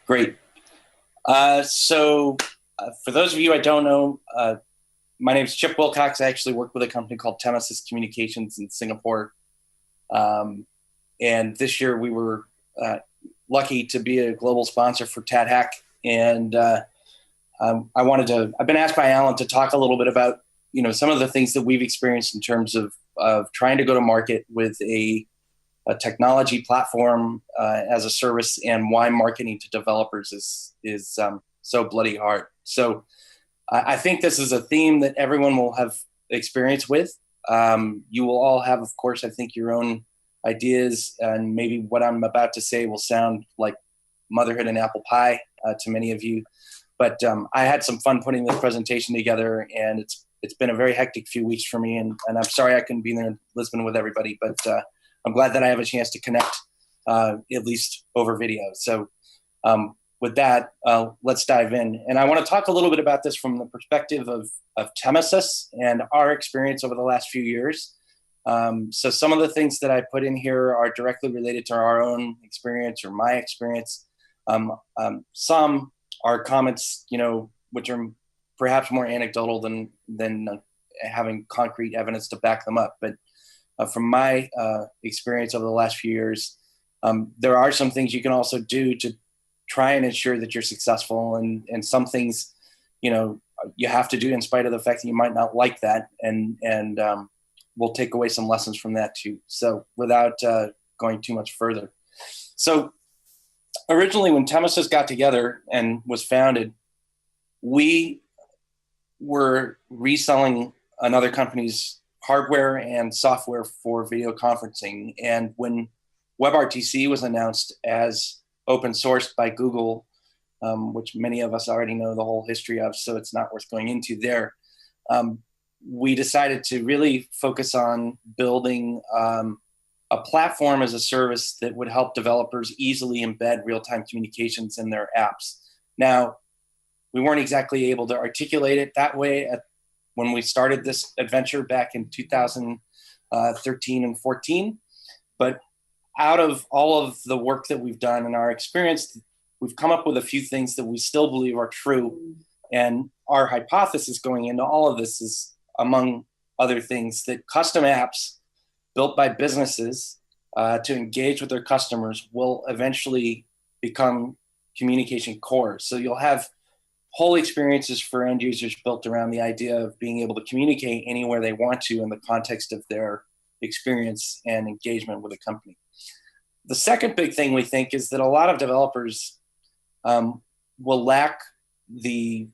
Great. For those of you I don't know, my name is Chip Wilcox. I actually work with a company called Temasys Communications in Singapore. And this year we were lucky to be a global sponsor for TADHack. And I've been asked by Alan to talk a little bit about, some of the things that we've experienced in terms of trying to go to market with a technology platform as a service, and why marketing to developers is so bloody hard. So I think this is a theme that everyone will have experience with. You will all have, of course, I think, your own ideas, and maybe what I'm about to say will sound like motherhood and apple pie to many of you. But I had some fun putting this presentation together, and it's been a very hectic few weeks for me, and I'm sorry I couldn't be there in Lisbon with everybody, but I'm glad that I have a chance to connect, at least over video. So with that, let's dive in. And I want to talk a little bit about this from the perspective of Temasys and our experience over the last few years. So some of the things that I put in here are directly related to our own experience or my experience. Some are comments, which are perhaps more anecdotal than having concrete evidence to back them up. But from my experience over the last few years, there are some things you can also do to try and ensure that you're successful, and some things, you have to do in spite of the fact that you might not like that, and we'll take away some lessons from that too. So without going too much further. So originally when Temasys got together and was founded, we were reselling another company's hardware and software for video conferencing. And when WEBRTC was announced as open sourced by Google, which many of us already know the whole history of, so it's not worth going into there, we decided to really focus on building a platform as a service that would help developers easily embed real-time communications in their apps. Now, we weren't exactly able to articulate it that way when we started this adventure back in 2013 and 14. But out of all of the work that we've done and our experience, we've come up with a few things that we still believe are true. And our hypothesis going into all of this is, among other things, that custom apps built by businesses to engage with their customers will eventually become communication core. So you'll have whole experiences for end users built around the idea of being able to communicate anywhere they want to in the context of their experience and engagement with a company. The second big thing we think is that a lot of developers will lack the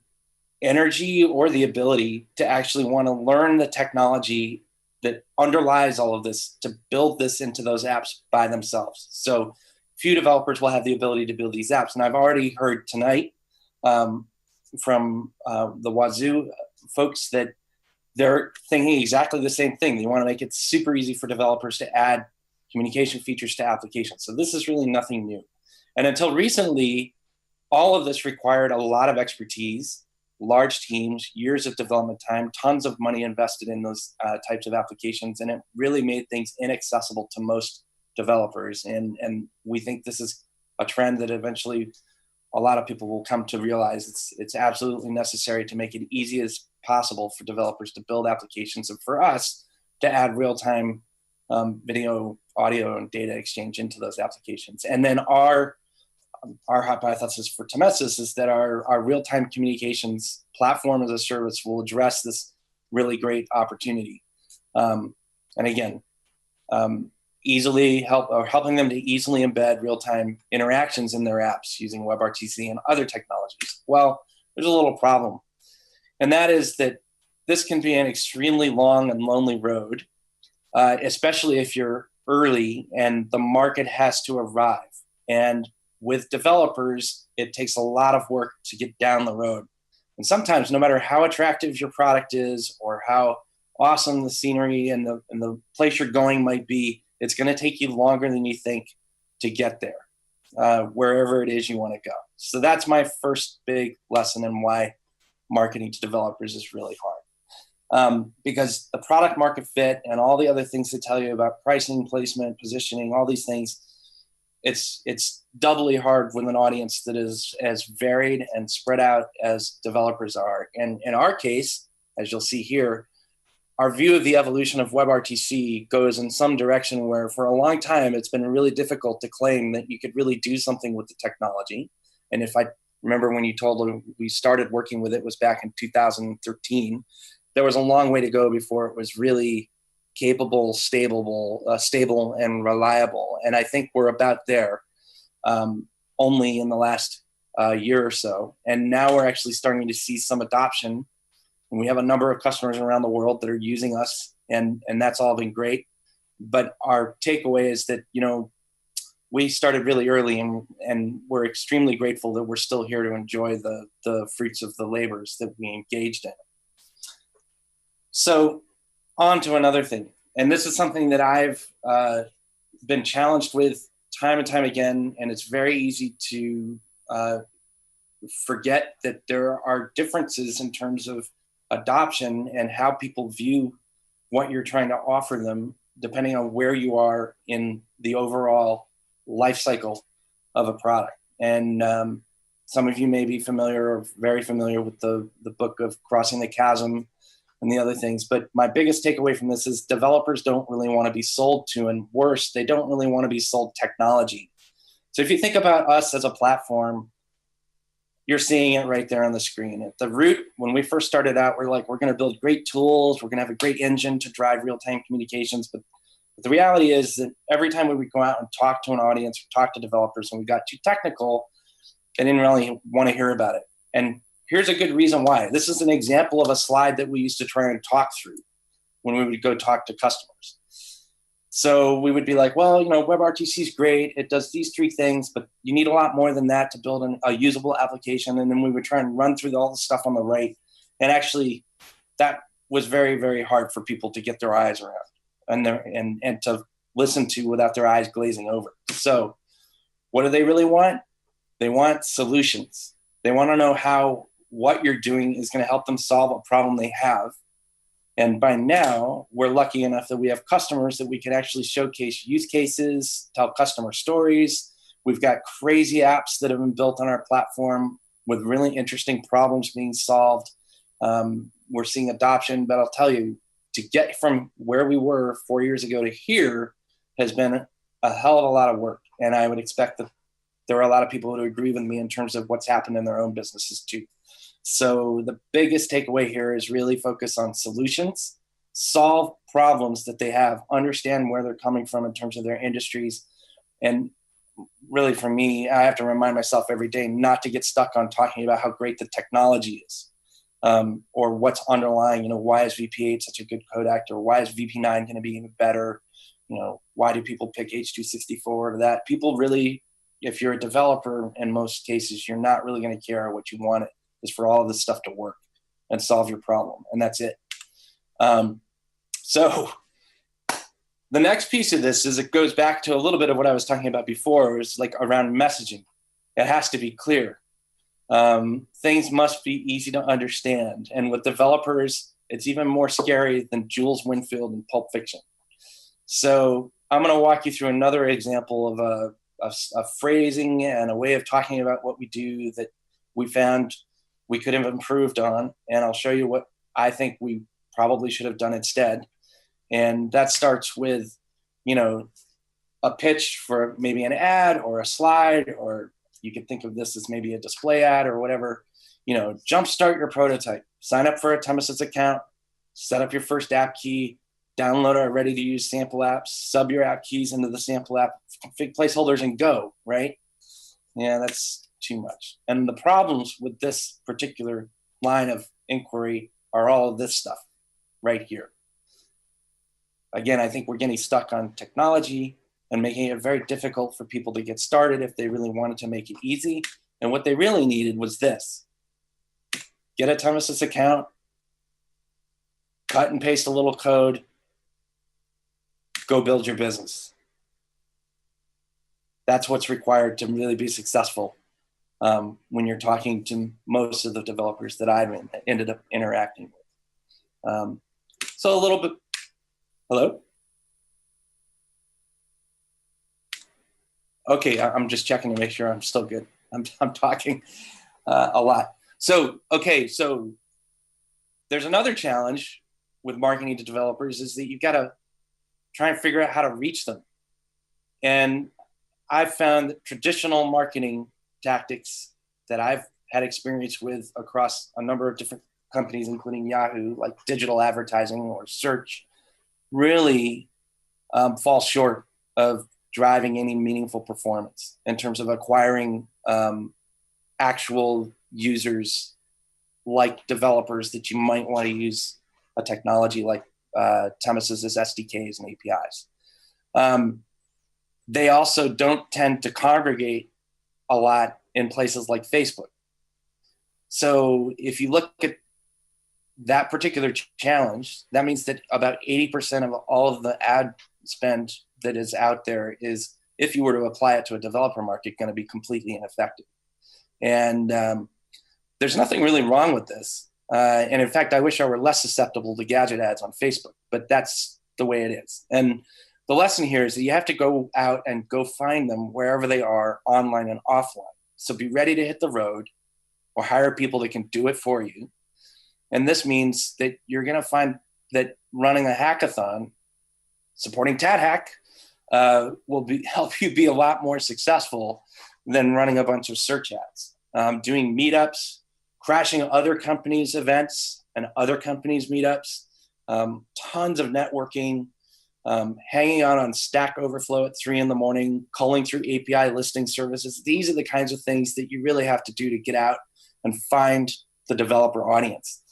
energy or the ability to actually want to learn the technology that underlies all of this, to build this into those apps by themselves. So few developers will have the ability to build these apps. And I've already heard tonight from the Wazoo folks that they're thinking exactly the same thing. They want to make it super easy for developers to add communication features to applications. So this is really nothing new. And until recently, all of this required a lot of expertise, large teams, years of development time, tons of money invested in those types of applications, and it really made things inaccessible to most developers. And we think this is a trend that eventually a lot of people will come to realize it's absolutely necessary to make it easy as possible for developers to build applications, and for us to add real-time video, audio, and data exchange into those applications. And then our hypothesis for Temasys is that our real-time communications platform as a service will address this really great opportunity. And again, helping them to easily embed real-time interactions in their apps using WebRTC and other technologies. Well, there's a little problem. And that is that this can be an extremely long and lonely road, especially if you're early and the market has to arrive. And with developers, it takes a lot of work to get down the road. And sometimes, no matter how attractive your product is or how awesome the scenery and the place you're going might be, it's going to take you longer than you think to get there, wherever it is you want to go. So that's my first big lesson in why marketing to developers is really hard. Because the product market fit and all the other things that tell you about pricing, placement, positioning, all these things, it's doubly hard with an audience that is as varied and spread out as developers are. And in our case, as you'll see here, our view of the evolution of WebRTC goes in some direction where for a long time, it's been really difficult to claim that you could really do something with the technology. And if I remember when you told them we started working with it was back in 2013, there was a long way to go before it was really capable, stable and reliable. And I think we're about there only in the last year or so. And now we're actually starting to see some adoption. And we have a number of customers around the world that are using us, and that's all been great. But our takeaway is that, we started really early, and we're extremely grateful that we're still here to enjoy the fruits of the labors that we engaged in. So on to another thing. And this is something that I've been challenged with time and time again, and it's very easy to forget that there are differences in terms of adoption and how people view what you're trying to offer them, depending on where you are in the overall life cycle of a product. And some of you may be familiar or very familiar with the book of Crossing the Chasm and the other things. But my biggest takeaway from this is developers don't really want to be sold to, and worse, they don't really want to be sold technology. So if you think about us as a platform, you're seeing it right there on the screen. At the root, when we first started out, we're like, we're going to build great tools. We're going to have a great engine to drive real-time communications. But the reality is that every time we would go out and talk to an audience or talk to developers and we got too technical, they didn't really want to hear about it. And here's a good reason why. This is an example of a slide that we used to try and talk through when we would go talk to customers. So we would be like, well, WebRTC is great. It does these 3 things, but you need a lot more than that to build a usable application. And then we would try and run through all the stuff on the right. And actually, that was very, very hard for people to get their eyes around and to listen to without their eyes glazing over. So what do they really want? They want solutions. They want to know how what you're doing is going to help them solve a problem they have. And by now, we're lucky enough that we have customers that we can actually showcase use cases, tell customer stories. We've got crazy apps that have been built on our platform with really interesting problems being solved. We're seeing adoption, but I'll tell you, to get from where we were 4 years ago to here has been a hell of a lot of work. And I would expect that there are a lot of people who agree with me in terms of what's happened in their own businesses too. So the biggest takeaway here is really focus on solutions, solve problems that they have, understand where they're coming from in terms of their industries. And really for me, I have to remind myself every day not to get stuck on talking about how great the technology is, or what's underlying, why is VP8 such a good codec, or why is VP9 going to be even better? Why do people pick H.264 or that? People really, if you're a developer, in most cases, you're not really going to care what you want it is for all of this stuff to work and solve your problem. And that's it. So the next piece of this is it goes back to a little bit of what I was talking about before. It was like around messaging. It has to be clear. Things must be easy to understand. And with developers, it's even more scary than Jules Winfield in Pulp Fiction. So I'm going to walk you through another example of a phrasing and a way of talking about what we do that we found we could have improved on. And I'll show you what I think we probably should have done instead. And that starts with, a pitch for maybe an ad or a slide, or you could think of this as maybe a display ad or whatever. Jumpstart your prototype, sign up for a Temasys account, set up your first app key, download our ready-to-use sample apps, sub your app keys into the sample app, config placeholders, and go, right? Yeah, that's too much. And the problems with this particular line of inquiry are all of this stuff right here. Again, I think we're getting stuck on technology and making it very difficult for people to get started if they really wanted to make it easy. And what they really needed was this. Get a Temasys account, cut and paste a little code, go build your business. That's what's required to really be successful when you're talking to most of the developers that I've ended up interacting with. So a little bit, hello? Okay, I'm just checking to make sure I'm still good. I'm talking a lot. So, okay, so there's another challenge with marketing to developers is that you've got to try and figure out how to reach them. And I've found that traditional marketing tactics that I've had experience with across a number of different companies, including Yahoo, like digital advertising or search, really fall short of driving any meaningful performance in terms of acquiring actual users like developers that you might want to use a technology like Temasys SDKs and APIs. They also don't tend to congregate a lot in places like Facebook. So if you look at that particular challenge, that means that about 80% of all of the ad spend that is out there is, if you were to apply it to a developer market, going to be completely ineffective. And there's nothing really wrong with this. And in fact, I wish I were less susceptible to gadget ads on Facebook, but that's the way it is. And the lesson here is that you have to go out and go find them wherever they are, online and offline. So be ready to hit the road or hire people that can do it for you. And this means that you're going to find that running a hackathon, supporting TADHack, will help you be a lot more successful than running a bunch of search ads. Doing meetups, crashing other companies' events and other companies' meetups, tons of networking, hanging out on Stack Overflow at 3 a.m, culling through API listing services. These are the kinds of things that you really have to do to get out and find the developer audience.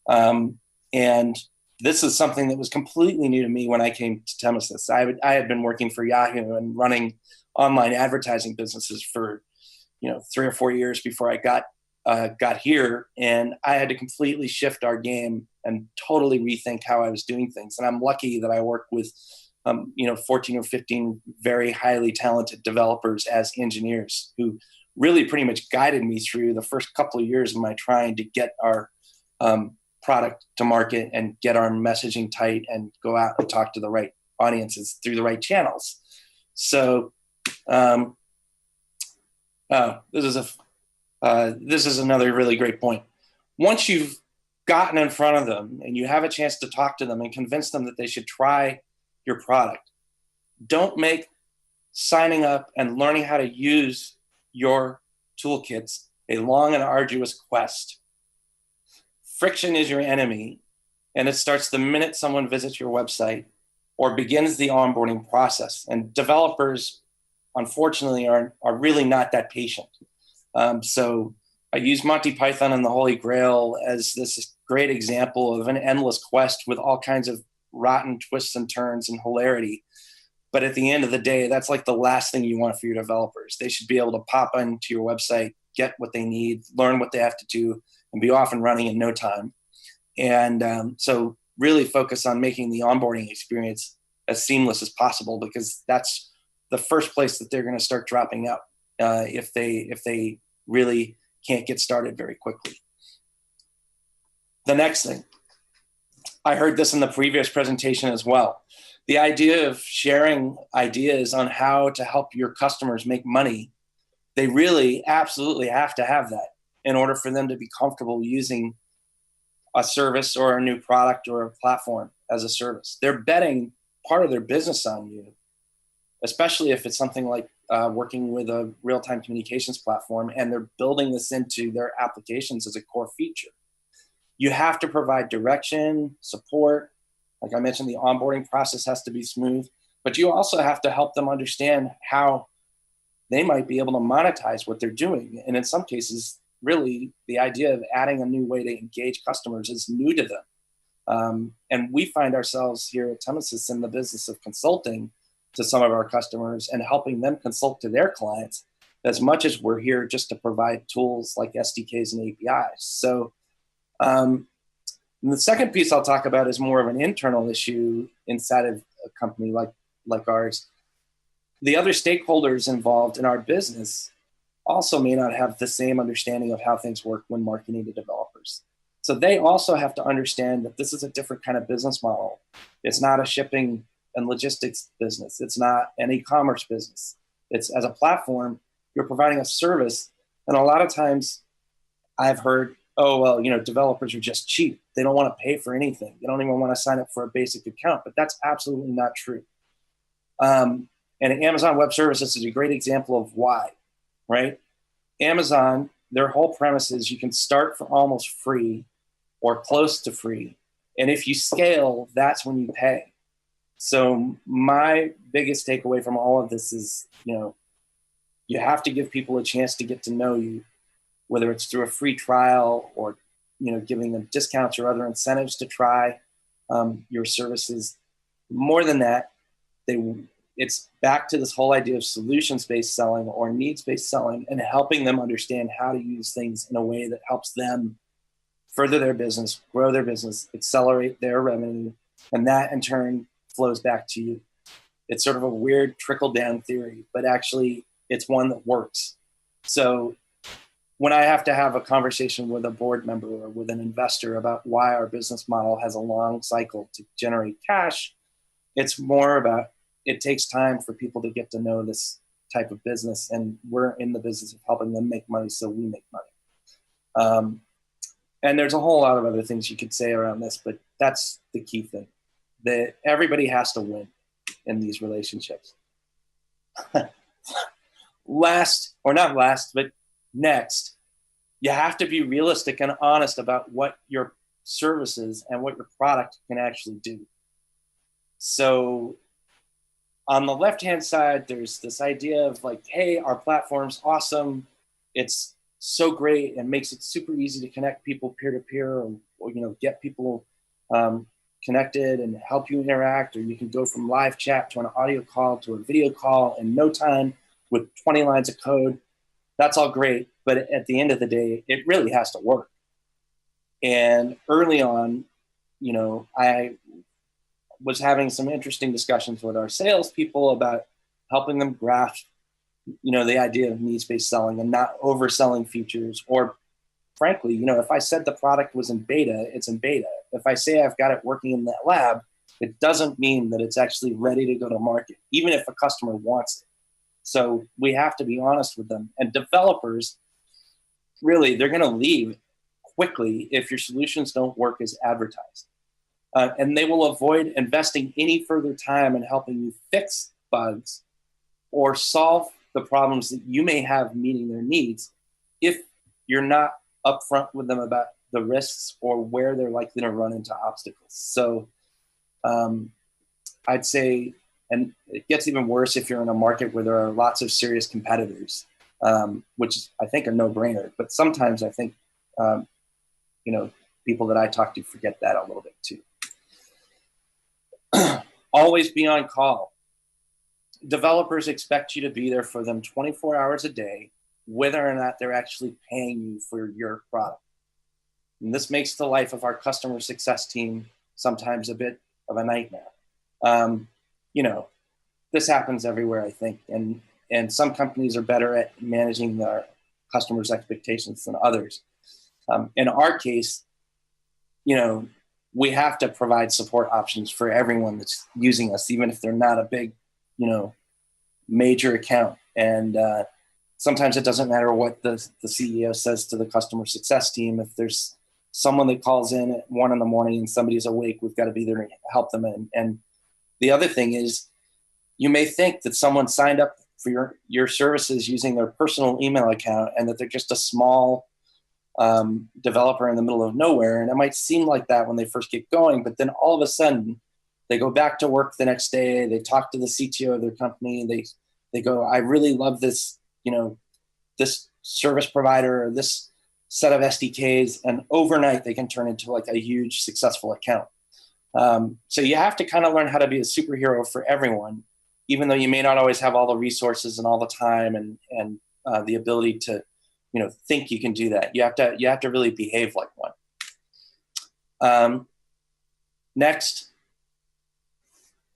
And this is something that was completely new to me when I came to Temasys. I had been working for Yahoo and running online advertising businesses for 3 or 4 years before I got here, and I had to completely shift our game and totally rethink how I was doing things. And I'm lucky that I work with 14 or 15 very highly talented developers as engineers who really pretty much guided me through the first couple of years of my trying to get our product to market and get our messaging tight and go out and talk to the right audiences through the right channels. So this is another really great point. Once you've gotten in front of them and you have a chance to talk to them and convince them that they should try your product, don't make signing up and learning how to use your toolkits a long and arduous quest. Friction is your enemy, and it starts the minute someone visits your website or begins the onboarding process. And developers, unfortunately, are really not that patient. So I use Monty Python and the Holy Grail as this great example of an endless quest with all kinds of rotten twists and turns and hilarity. But at the end of the day, that's like the last thing you want for your developers. They should be able to pop onto your website, get what they need, learn what they have to do, and be off and running in no time. And so really focus on making the onboarding experience as seamless as possible, because that's the first place that they're going to start dropping out if they really can't get started very quickly. The next thing, I heard this in the previous presentation as well. The idea of sharing ideas on how to help your customers make money, they really absolutely have to have that in order for them to be comfortable using a service or a new product or a platform as a service. They're betting part of their business on you, especially if it's something like working with a real-time communications platform and they're building this into their applications as a core feature. You have to provide direction, support. Like I mentioned, the onboarding process has to be smooth, but you also have to help them understand how they might be able to monetize what they're doing. And in some cases, really, the idea of adding a new way to engage customers is new to them. And we find ourselves here at Temasys in the business of consulting to some of our customers and helping them consult to their clients as much as we're here just to provide tools like SDKs and APIs. So the second piece I'll talk about is more of an internal issue inside of a company like ours. The other stakeholders involved in our business also may not have the same understanding of how things work when marketing to developers. So they also have to understand that this is a different kind of business model. It's not a shipping and logistics business. It's not an e-commerce business. It's as a platform, you're providing a service. And a lot of times I've heard, oh, well, developers are just cheap. They don't want to pay for anything. They don't even want to sign up for a basic account, but that's absolutely not true. And Amazon Web Services is a great example of why, right? Amazon, their whole premise is you can start for almost free or close to free. And if you scale, that's when you pay. So my biggest takeaway from all of this is, you have to give people a chance to get to know you, whether it's through a free trial or, giving them discounts or other incentives to try your services. More than that, it's back to this whole idea of solutions-based selling or needs-based selling and helping them understand how to use things in a way that helps them further their business, grow their business, accelerate their revenue, and that in turn flows back to you. It's sort of a weird trickle-down theory, but actually it's one that works. So when I have to have a conversation with a board member or with an investor about why our business model has a long cycle to generate cash, it's more about it takes time for people to get to know this type of business, and we're in the business of helping them make money so we make money. And there's a whole lot of other things you could say around this, but that's the key thing, that everybody has to win in these relationships. Last, or not last, but next, you have to be realistic and honest about what your services and what your product can actually do. So on the left-hand side, there's this idea of like, hey, our platform's awesome. It's so great and makes it super easy to connect people peer-to-peer or get people connected and help you interact, or you can go from live chat to an audio call to a video call in no time with 20 lines of code. That's all great, but at the end of the day, it really has to work. And early on, I was having some interesting discussions with our salespeople about helping them grasp, the idea of needs-based selling and not overselling features. Or frankly, if I said the product was in beta, it's in beta. If I say I've got it working in that lab, it doesn't mean that it's actually ready to go to market, even if a customer wants it. So we have to be honest with them. And developers, really, they're going to leave quickly if your solutions don't work as advertised. And they will avoid investing any further time in helping you fix bugs or solve the problems that you may have meeting their needs if you're not upfront with them about the risks or where they're likely to run into obstacles. So I'd say, and it gets even worse if you're in a market where there are lots of serious competitors, which is, I think, a no-brainer. But sometimes I think, people that I talk to forget that a little bit too. Always be on call. Developers expect you to be there for them 24 hours a day, whether or not they're actually paying you for your product. And this makes the life of our customer success team sometimes a bit of a nightmare. This happens everywhere, I think, and some companies are better at managing their customers' expectations than others. In our case, we have to provide support options for everyone that's using us, even if they're not a big, major account. And sometimes it doesn't matter what the CEO says to the customer success team. If there's someone that calls in at 1 a.m. and somebody's awake, we've got to be there to help them. And the other thing is, you may think that someone signed up for your services using their personal email account and that they're just a small developer in the middle of nowhere. And it might seem like that when they first get going, but then all of a sudden they go back to work the next day. They talk to the CTO of their company. They go, I really love this, this service provider or this set of SDKs. And overnight they can turn into like a huge successful account. So you have to kind of learn how to be a superhero for everyone, even though you may not always have all the resources and all the time and the ability to, think you can do that. You have to really behave like one. Next,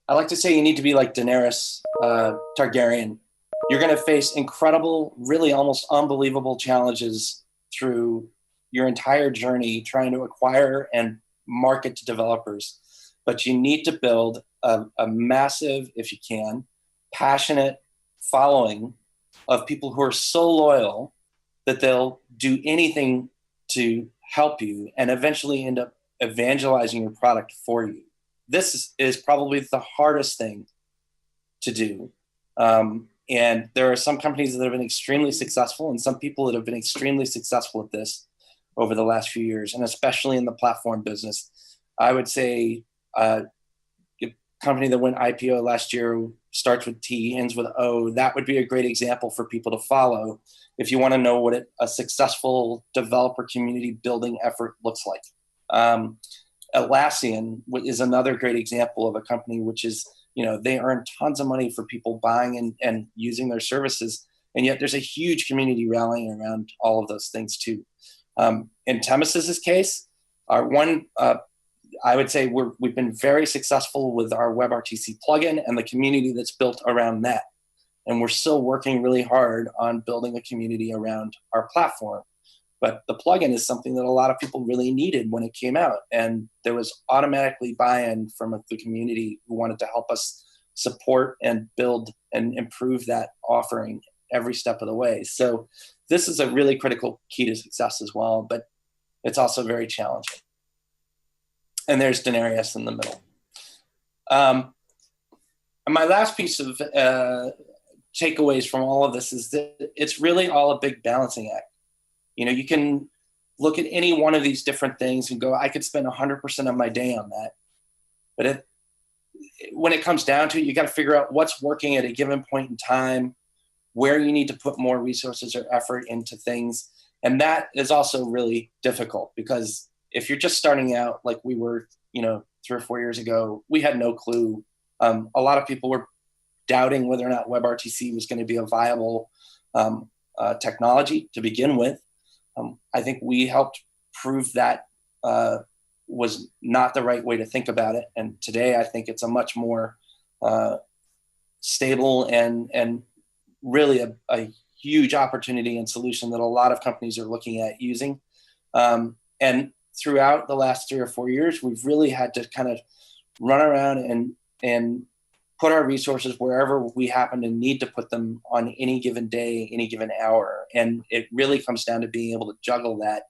I like to say you need to be like Daenerys Targaryen. You're going to face incredible, really almost unbelievable challenges through your entire journey trying to acquire and market to developers. But you need to build a massive, if you can, passionate following of people who are so loyal that they'll do anything to help you and eventually end up evangelizing your product for you. This is probably the hardest thing to do. And there are some companies that have been extremely successful and some people that have been extremely successful at this over the last few years, and especially in the platform business. I would say a company that went IPO last year starts with T, ends with O. That would be a great example for people to follow if you want to know what a successful developer community building effort looks like. Atlassian is another great example of a company which is, they earn tons of money for people buying and using their services. And yet there's a huge community rallying around all of those things too. In Temasys' case, I would say we've been very successful with our WEBRTC plugin and the community that's built around that. And we're still working really hard on building a community around our platform. But the plugin is something that a lot of people really needed when it came out. And there was automatically buy-in from the community who wanted to help us support and build and improve that offering every step of the way. So this is a really critical key to success as well, but it's also very challenging. And there's Denarius in the middle. And my last piece of takeaways from all of this is that it's really all a big balancing act. You can look at any one of these different things and go, I could spend 100% of my day on that. But when it comes down to it, you got to figure out what's working at a given point in time, where you need to put more resources or effort into things. And that is also really difficult because if you're just starting out like we were, 3 or 4 years ago, we had no clue. A lot of people were doubting whether or not WebRTC was going to be a viable technology to begin with. I think we helped prove that was not the right way to think about it. And today I think it's a much more stable and really a huge opportunity and solution that a lot of companies are looking at using. And throughout the last 3 or 4 years, we've really had to kind of run around and put our resources wherever we happen to need to put them on any given day, any given hour. And it really comes down to being able to juggle that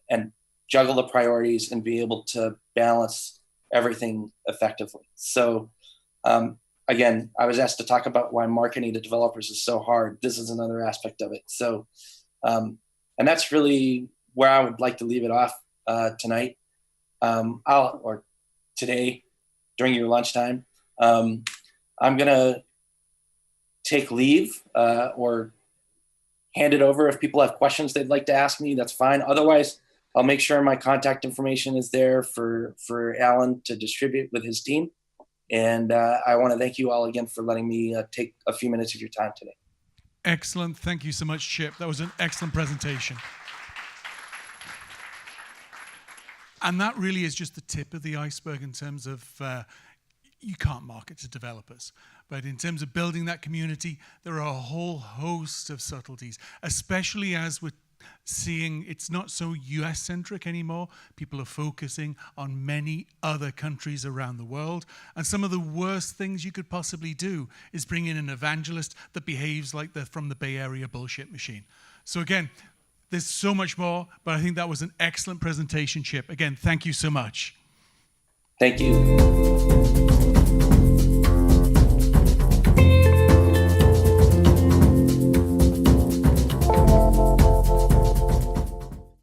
and juggle the priorities and be able to balance everything effectively. So again, I was asked to talk about why marketing to developers is so hard. This is another aspect of it. So, and that's really where I would like to leave it off tonight, or today during your lunchtime. I'm going to take leave or hand it over. If people have questions they'd like to ask me, that's fine. Otherwise, I'll make sure my contact information is there for Alan to distribute with his team. And I want to thank you all again for letting me take a few minutes of your time today. Excellent. Thank you so much, Chip. That was an excellent presentation. And that really is just the tip of the iceberg in terms of you can't market to developers. But in terms of building that community, there are a whole host of subtleties, especially as we're seeing it's not so US-centric anymore. People are focusing on many other countries around the world. And some of the worst things you could possibly do is bring in an evangelist that behaves like they're from the Bay Area bullshit machine. So again, there's so much more, but I think that was an excellent presentation, Chip. Again, thank you so much. Thank you.